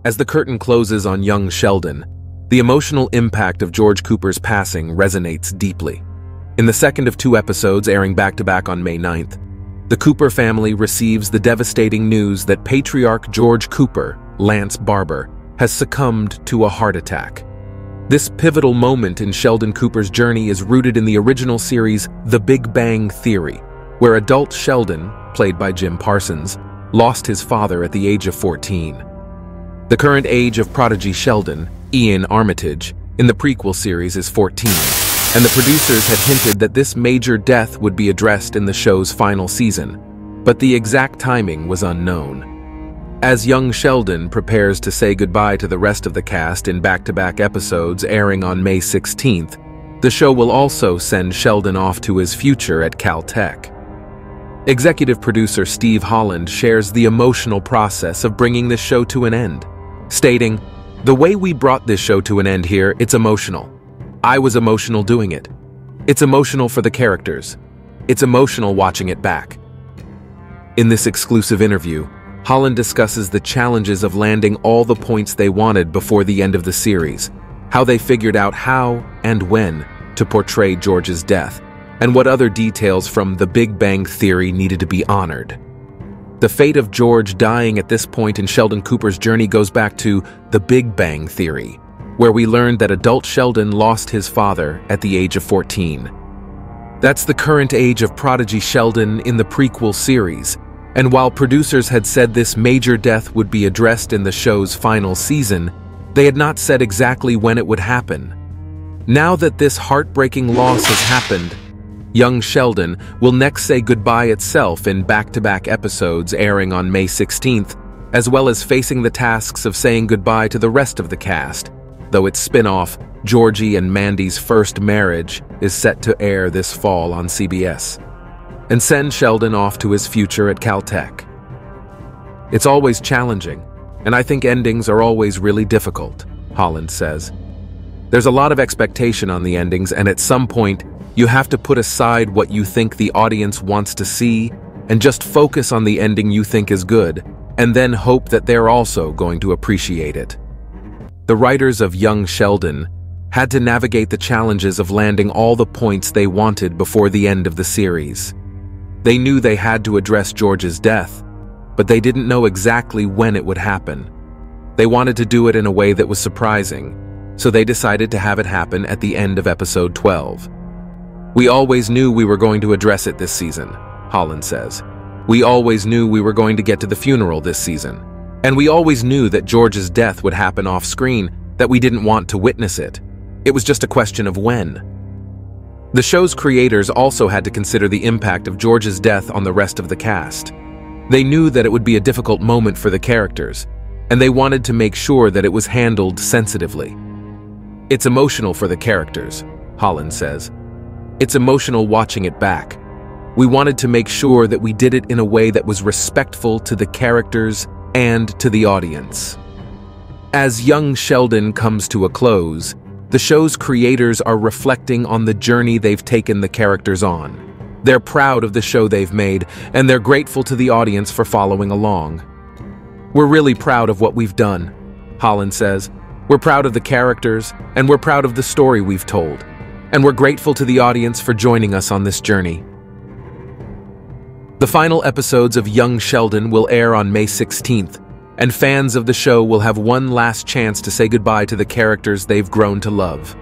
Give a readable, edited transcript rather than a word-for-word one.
As the curtain closes on young Sheldon, the emotional impact of George Cooper's passing resonates deeply. In the second of 2 episodes airing back-to-back on May 9th, the Cooper family receives the devastating news that patriarch George Cooper, Lance Barber, has succumbed to a heart attack. This pivotal moment in Sheldon Cooper's journey is rooted in the original series The Big Bang Theory, where adult Sheldon, played by Jim Parsons, lost his father at the age of 14. The current age of prodigy Sheldon, Ian Armitage, in the prequel series is 14, and the producers had hinted that this major death would be addressed in the show's final season, but the exact timing was unknown. As young Sheldon prepares to say goodbye to the rest of the cast in back-to-back episodes airing on May 16th, the show will also send Sheldon off to his future at Caltech. Executive producer Steve Holland shares the emotional process of bringing this show to an end, stating, "The way we brought this show to an end here, it's emotional. I was emotional doing it. It's emotional for the characters. It's emotional watching it back." In this exclusive interview, Holland discusses the challenges of landing all the points they wanted before the end of the series, how they figured out how and when to portray George's death, and what other details from The Big Bang Theory needed to be honored. The fate of George dying at this point in Sheldon Cooper's journey goes back to The Big Bang Theory, where we learned that adult Sheldon lost his father at the age of 14. That's the current age of prodigy Sheldon in the prequel series, and while producers had said this major death would be addressed in the show's final season, they had not said exactly when it would happen. Now that this heartbreaking loss has happened, young Sheldon will next say goodbye itself in back-to-back episodes airing on May 16th, as well as facing the tasks of saying goodbye to the rest of the cast, though its spin-off, Georgie and Mandy's First Marriage, is set to air this fall on CBS, and send Sheldon off to his future at Caltech. It's always challenging, and I think endings are always really difficult, Holland says. There's a lot of expectation on the endings, and at some point, you have to put aside what you think the audience wants to see and just focus on the ending you think is good, and then hope that they're also going to appreciate it. The writers of Young Sheldon had to navigate the challenges of landing all the points they wanted before the end of the series. They knew they had to address George's death, but they didn't know exactly when it would happen. They wanted to do it in a way that was surprising, so they decided to have it happen at the end of episode 12. "We always knew we were going to address it this season," Holland says. "We always knew we were going to get to the funeral this season. And we always knew that George's death would happen off-screen, that we didn't want to witness it. It was just a question of when." The show's creators also had to consider the impact of George's death on the rest of the cast. They knew that it would be a difficult moment for the characters, and they wanted to make sure that it was handled sensitively. "It's emotional for the characters," Holland says. "It's emotional watching it back. We wanted to make sure that we did it in a way that was respectful to the characters and to the audience." As Young Sheldon comes to a close, the show's creators are reflecting on the journey they've taken the characters on. They're proud of the show they've made, and they're grateful to the audience for following along. "We're really proud of what we've done," Holland says. "We're proud of the characters, and we're proud of the story we've told. And we're grateful to the audience for joining us on this journey." The final episodes of Young Sheldon will air on May 16th, and fans of the show will have one last chance to say goodbye to the characters they've grown to love.